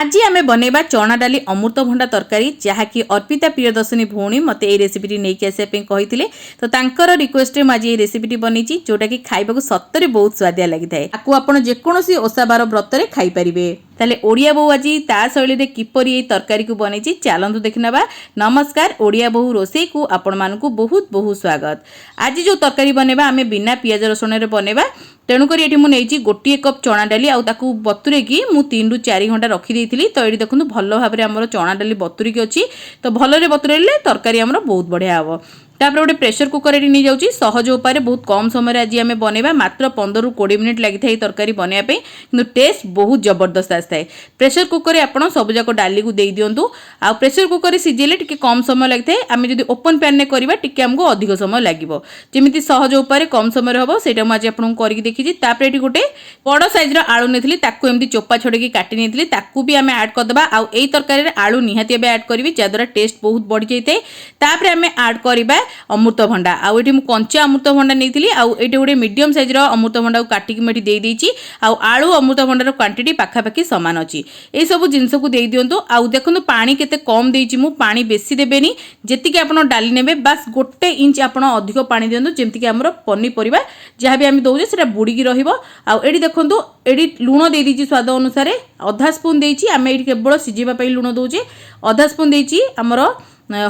आज आम बनवा चना डाली अमृतभंडा तरकारी जहाँकि अर्पिता प्रियदर्शनी भौणी मत ये रेसिपी नहीं आसापी कही तो तांकर रिक्वेस्ट आज ये रेसिपी बनी जोटा कि खाइबा सतरे बहुत स्वादिया लगी था आपको आप जेकोसी ओषा बार व्रत में खाईपारे ताले ओडिया बहु आज ता शैली किपर ये तरकारी को बनई चलतु देखना। नमस्कार, ओडिया बहु रोसे को आपण मानकु बहुत बहुत स्वागत। आज जो तरकारी बनवा आम बिना पियाज रसुण बनवा तेणुक ये मुझे गोटे कप चना डाली आउ बतुरे की मु 3 ରୁ 4 घंटा रखी तो ये देखो भल भाव में आम चना डाली बतुरिक अच्छी तो भलरे बतुरेले तरकारी आमर बहुत बढ़िया हम। तापर गोटे प्रेसर कुकर ये नहीं जाऊँगी सहज उपाय बहुत कम समय आज आम बनवा मात्र 15 ରୁ 20 मिनिट लगी था तरकारी बनवाई कि टेस्ट बहुत जबरदस्त आसता है। प्रेसर कुकर में आप सबजाक डाली को दे दिंतु आ प्रेसर कुकर सीझेले टी कम समय लगी है। आम जो ओपन पैन में करवा टी आमको अधिक समय लगे जमी सहज उपाय कम समय हम से आज आपको करके देखी। तापर ये गोटे बड़ सैज्र आलू नहीं एमती चोपा छड़े काटी नहीं भी आम आड करदे आई तरकारी आलू निहाती ऐड करी जहाद्वारा टेस्ट बहुत बढ़ी जाए। तापर आम आड करवा अमृतभंडा आउे कंचा अमृतभंडा नहीं आउे गोटे मीडियम सैज्र अमृतभंडा को काटिकी मुझे देदेची आलू अमृतभंडार क्वांटिटी पाखापाखि सामान अच्छी ये सब जिनस को दे दिंतु। आउ देखो पानी केते कम देइछि मु पानी बेसी देबेनी जेतिक आपण डाली नेबे बास 1 इंच आपण अधिक पानी दिंतु जेमतिक हमर पनीपरिबा जहाँ भी आम दौचे से बुड़ीकी रहिबो। आउ एडी देखंतु एडी लुण दे दीची स्वाद अनुसार आधा स्पून देइछि आम एडी केवल सिझेबा पई लुण दौचे आधा स्पून देइछि हमर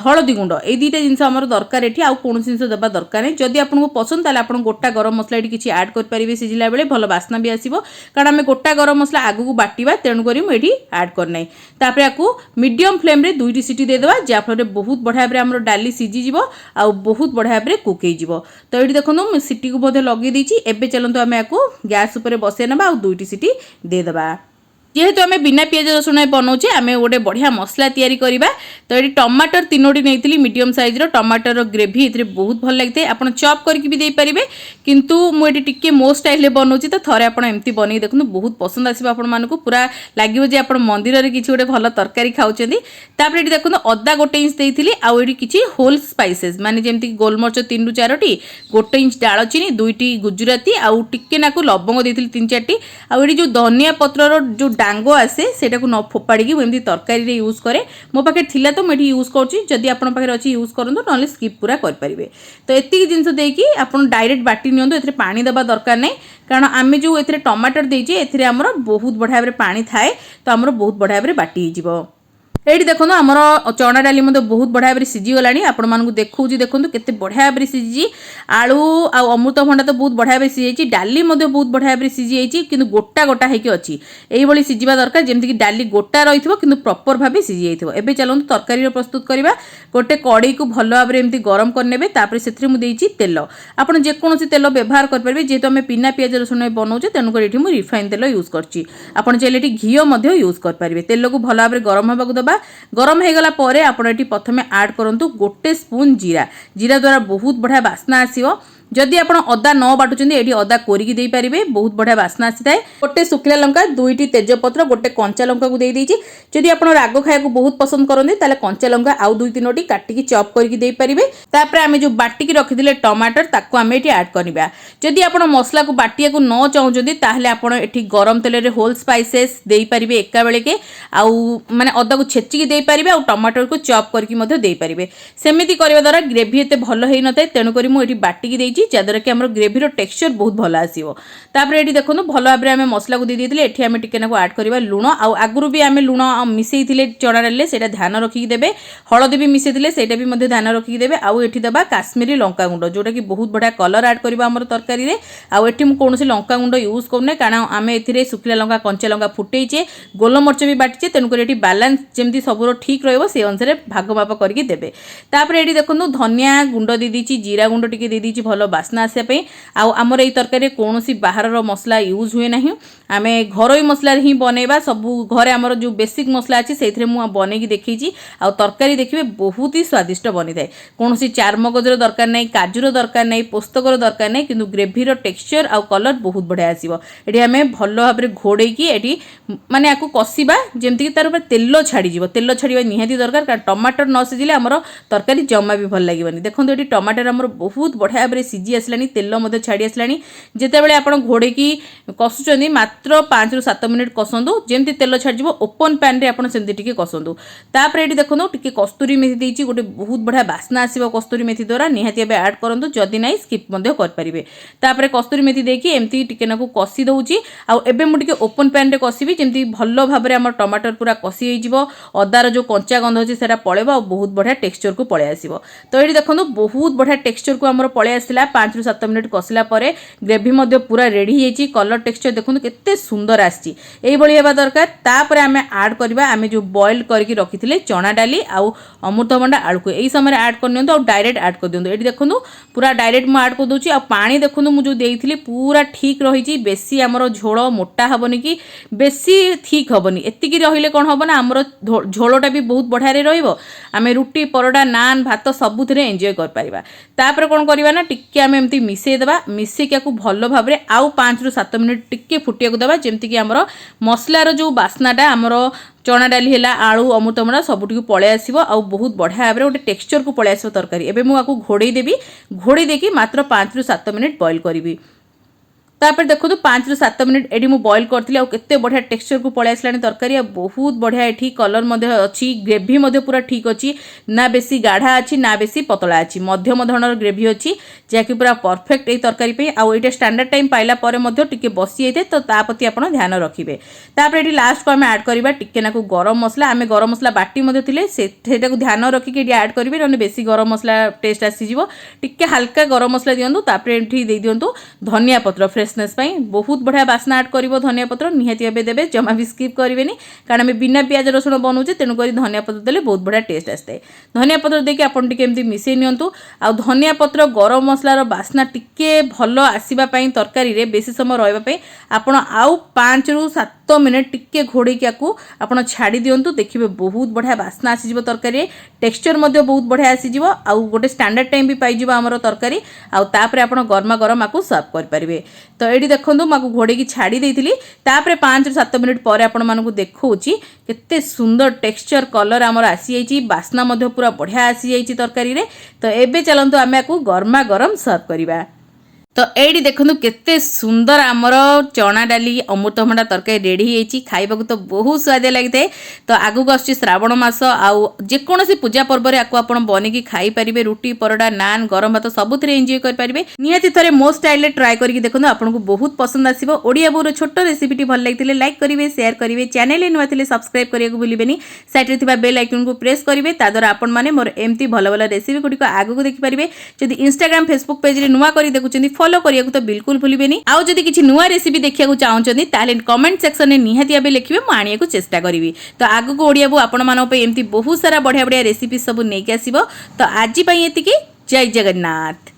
हलदी गुंड ये दुईटा जिनस आमर दरकार एठी आउ कौन जिनस देबा दरकार नहीं। जदि आपको पसंद ताले आपण गोटा गरम मसला एठी किछि ऐड कर परिबे सिझिला बेले भल बास्ना भी आसीबो कारण आम गोटा गरम मसला आगु को बाटिबा तेणु करी मु एठी ऐड कर नै। तापर याकू मीडियम फ्लेम रे 2टी सीटी दे देबा जा फल बहुत बढ़िया भाबरे हमर डाली सिझी जिवो आउ बहुत बढ़िया भाबरे कुक हे जिवो। तो एठी देखंतु मु सीटी को बोधे लगे दीची एबे चलंतु आम याकू गैस ऊपर बसे नबा आउ 2टी सीटी दे देबा। जेहेतु आम बिना पियाज रसुण बनाऊे आम गोटे बढ़िया मसला तैयारी करवा। तो ये टमाटर 3टी नहीं मीडियम साइज्र टमाटर ग्रेवी ये बहुत भल लगी आप चॉप करके भी देपारे किंतु मुझे टिके मो स्टाइल बनाऊँ तो थे आप एमती बन देखो बहुत पसंद आसो आपण पूरा लगे जे आप मंदिर में किसी गोटे भल तरकारी खाऊँ। तापर ये देखो अदा 1 इंच देती आउ ये किसी होल स्पाइसेस माने जमती गोलमर्च 3 ରୁ 4टी 1 इंच दालचीनी 2टी गुजराती आउ टिके नाकू लवंग देती 3-4टी आउ ये जो धनिया पत्र जो डांगो आसे सेटा को न फोपाड़ी एमती तरकारी रे यूज करे मो पाखे थिला तो मुझे यूज करुँची आपन पाखे अच्छी यूज करूँ ना स्किप पूरा करेंगे। तो एतिक जिनस देकी आपन डायरेक्ट बाटी नियंतु एथरे पानी देबा दरकार नहीं कारण आम जो एथरे टमाटर देजे एथरे हमर बहुत बढ़िया भाबरे पानी थाए तो हमर बहुत बढ़िया भाबरे बाटी हो जिवो। ये देखो आमर चना डाली बहुत बढ़िया भाव सीझीगला आपण मानक देखा देखो केते बढ़िया भाव सीझी आलू आ अमृतभंडा तो बहुत बढ़िया भाव सीझी डाली बहुत बढ़िया भाव सीझी कि गोटा गोटा होगी अच्छी यही सीझा दरकार जमीक डाली गोटा रही कि प्रॉपर भाव सीझी जाइए। एवं चलते तरकारी प्रस्तुत करवा गोटे कड़ई को भल भाव में गरम करने से तेल आप जेकोसी तेल व्यवहार करेंगे जेहेतु आम बिना पियाज रसुण बनाऊे तेणुक ये रिफाइन तेल यूज करछि आप चाहिए घी यूज करेंगे। तेल को भल भाव गरम होगा देवा गरम हो गला परे आपण एटी प्रथमे ऐड करंतु 1 स्पून जीरा जीरा द्वारा बहुत बढ़िया बास्ना आसीबो। जदि आप अदा न बाटुचंदी एटी अदा कोरिकी देई परिबे बहुत बढ़िया बास्ना आसी थाए। गोटे सुखिला लंका 2टी तेजपत्र गोटे कंचा लंका को दे दीची जदि आप राग खाया बहुत पसंद करते ताले कंचा लंका आउ 2-3टी काटिकी चॉप करके दे परिबे। तापर आमे जो बाटिकी रखिथिले टमाटर ताको आमे एटी ऐड करबा। जदि आप मसला को बाटिया को न चाहुचंदी ताहले आपण एटी गरम तेल रे होल स्पाइसेस देई परिबे एका बेले के आउ माने अदा को छेचिकी देई परिबे आउ टमाटर को चॉप करके मध्ये देई परिबे। सेमिति करबा द्वारा ग्रेवी एते भलो हेइ नथाय तेणु करी मु एटी बाटिकी देइची जहाद्वारा कि आम ग्रेवी टेक्सचर बहुत भल आसो। तापर ये देखो भल भाव में मसला को दे दिए एठी आम टिके ऐड करवा लुण आगुरी भी आम लुण मिसई चना डाली से ध्यान रखिकी देवे हलदी भी मिसई से ध्यान रखिकी देवे आउ एठी देबा काश्मीरी लंका गुंड जोटा कि बहुत बढ़िया कलर ऐड करवा आम तरकारी रे आउ एठी मु कोनोसी लंका गुंड यूज करने कारण आम एथिरे सुखिला लंका कंचा लंका फुटेइचे गोलमर्च भी बाटिचे तेणुक ये बैलेंस जमी सब ठीक रहिबो से अनुसार भाग माप करके देवे। तापर एठी देखो धनिया गुंड दे दीची जीरा गुंड टिके दे दीची भल बास्ना आसापी आमर ये तरकारी कौन बाहर मसला यूज हुए ना आम घर मसला ही बनवा सब घरे आमर जो बेसिक मसला अच्छी से बनई देखी आ तरकारी देखिए बहुत ही स्वादिष्ट बनी थाए कौन चारमगजर दरकार नहीं काजूर दरकार नहीं पोस्तकर दरकार नहीं किंतु ग्रेवीर टेक्सचर आ कलर बहुत बढ़िया आसो। ये आम भल भाव घोड़ेकी ये माने आपको कषा जमीक तार तेल छाड़ तेल छाड़ा निहाती दरकार कारण टमाटर न सीझिले आमर तरकारी जमा भी भल लगे। देखो ये टमाटर आमर बहुत बढ़िया भाव सीझी आसलानी तेल मध्य छाड़ी आसलानी जेतेबेले आपण घोड़ेकी कषुचंदी मात्र 5 रु 7 मिनिट कसंदु जेमती तेल छाड़ी ओपन पैन रे आपण सेमती टिके कसंदु तापर एटी देखंदु टिके कस्तूरी मेथी देइची गोटे बहुत बढ़िया बास्ना आसीबो कस्तूरी मेथी द्वारा निहाती एबे ऐड करंतु जदी नाही स्किप मध्य कर परिबे तापर कस्तूरी मेथी देकी एमती टिके नाकू कसी दउची आ एबे मु टिके ओपन पैन रे कसीबी जेमती भलो भाबरे हमर टमाटर पूरा कसी होई जिवो अदार जो कंचा गंध अछि सेटा पळेबो आ बहुत बढ़िया टेक्सचर को पळे आसीबो तो एटी देखंदु बहुत बढ़िया टेक्सचर को हमर पळे आसिला 5 रु 7 मिनिट कसला परे ग्रेवी मध्य पूरा रेडी हेची कलर टेक्सचर देखंदु केते सुंदर आछि एई बळी हेबा दरकार तापर आमे ऐड करबा आमे जो बॉईल करके रखिथिले चना डाली आ अमृतभंडा आलू को एई समय ऐड करनियंतु आ डायरेक्ट ऐड कर दियंतु एटी देखंदु पूरा डायरेक्ट मु ऐड कर दोची आ पानी देखंदु मु जो देइथिली पूरा ठीक रहिची बेसी हमरो झोल मोटा हबनी कि बेसी ठीक हबनी एति कि रहिले कोन हबना हमरो झोलटा भी बहुत बढ़िया रे रहिबो आमे रुटी परोडा नान भात सबुथिरे एन्जॉय कर परिबा तापर कोन करबा ना टिक्के आमे एमती मिसेई देबा मिसेई को भलो भाबरे आउ 5 रु 7 मिनिट टिक्के फुटिया को देबा जेमति कि हमरो मसलार जो बास्नाटा हमरो चना डाली हैला आलू अमृतभंडा सबुटी पळे आसीबो आ बहुत बढ़िया भाबरे गोटे टेक्सचर को पळे आसीबो तरकारी एबे मु आकु घोड़े देबी घोड़े देकी मात्र 5 रु 7 मिनिट बॉईल करिवि तापर देखो 5 रु 7 मिनिट एडी मु बॉईल करथिले आ केते बढ़िया टेक्सचर को पळे आसलानी तरकारी आ बहुत बढ़िया एठी कलर मध्ये अछि ग्रेवी मध्ये पूरा ठीक अछि ना बेसी गाढ़ा अछि ना बेसी पतला अछि मध्यम धৰণৰ ग्रेवी अछि जे कि पूरा परफेक्ट ए तरकारी पे आ एटा स्टैंडर्ड टाइम पाइला परे मध्ये टिके बसी आइते तो तापति आपण ध्यान रखिबे तापर एठी लास्ट को हम ऐड करबा टिके नाकू गरम मसला आमे गरम मसला बाटी मध्ये थिले सेटा को ध्यान रखि के ऐड करबे नने बेसी गरम मसला टेस्ट आसी जिवो टिके हल्का गरम मसला दियंतु तापर एठी दे दियंतु धनिया पत्र फ्रेशनेस पई बहुत बढ़िया बास्ना ऐड करिवो धनिया पत्र निहाती एबे देबे जमा भी स्किप करिवेनी कारण हम बिना प्याज रसुण बनउचे तेनु करी धनिया पत्र देले बहुत बढ़िया टेस्ट आस्ते धनिया पत्र देके आपण टिके एमती मिसेई नियंतु आ धनिया पत्र गरम मसला रो बास्ना टिके भलो आसीबा पई तरकारी रे बेसी समय रहबा पई आपण आउ 5 रु 7 मिनिट टिके घोड़ी को आपण छाड़ी दियंतु देखिबे बहुत बढ़िया बास्ना आसी जिवो तरकारी टेक्सचर मध्ये बहुत बढ़िया आसी जिवो आ गोटे स्टैंडर्ड टाइम भी पाई जिवो हमरो तरकारी आ तापर आपण गरमा गरम आकु सर्व कर परिबे तो एडी देखंतु माकु घोड़ी की छाड़ी देइथिली तापर 5 रु 7 मिनिट परे आपण मानकु देखौची केते सुंदर टेक्सचर कलर हमर आसी जाईची बास्ना मध्ये पूरा बढ़िया आसी जाईची तरकारी रे तो एबे चलंतु आमे आकु गरमा गरम सर्व करिबा तो एडी देखंतु केते सुंदर आमर चना डाली अमृतभंडा तरकारी रेडी हेची खाइबा तो बहुत स्वाद लागिते तो आगु आछि श्रावण मास आउ जे कोनोसी पूजा पर्व रे आकु आपण बने की खाई परिबे रुटी परोडा नान गरम भात सबुथरे एन्जॉय कर परिबे निहाती थरे मो स्टाइल रे ट्राई करके देखंतु आपनको बहुत पसंद आसीबो ओडिया बोर छोट रेसिपीटी भल लागितिले लाइक करिवे शेयर करिवे चैनल नुआ थिले सब्सक्राइब करिया को भूलिबेनी साइड रे थिबा बेल आइकन को प्रेस करिवे ता द्वारा आपण माने मोर एमती भलो भलो रेसिपी गुडी को आगु को देखि परिबे जदि इंस्टाग्राम फेसबुक पेज रे नुआ करी देखुचंदी फॉलो करिया को तो बिल्कुल भूलिबेनी आउ जदि किछि नुआ रेसिपी देखिया को चाहउचंदी ताले कमेंट सेक्शन में निहाती आबे लिखिबे म आनिया को चेष्टा करिवि तो आगु को ओडिया बो आपण मानो पे एमती बहुत सारा बढ़िया बढ़िया रेसिपी सब नेके आसीबो तो आजि पई एतिकी जय जगन्नाथ।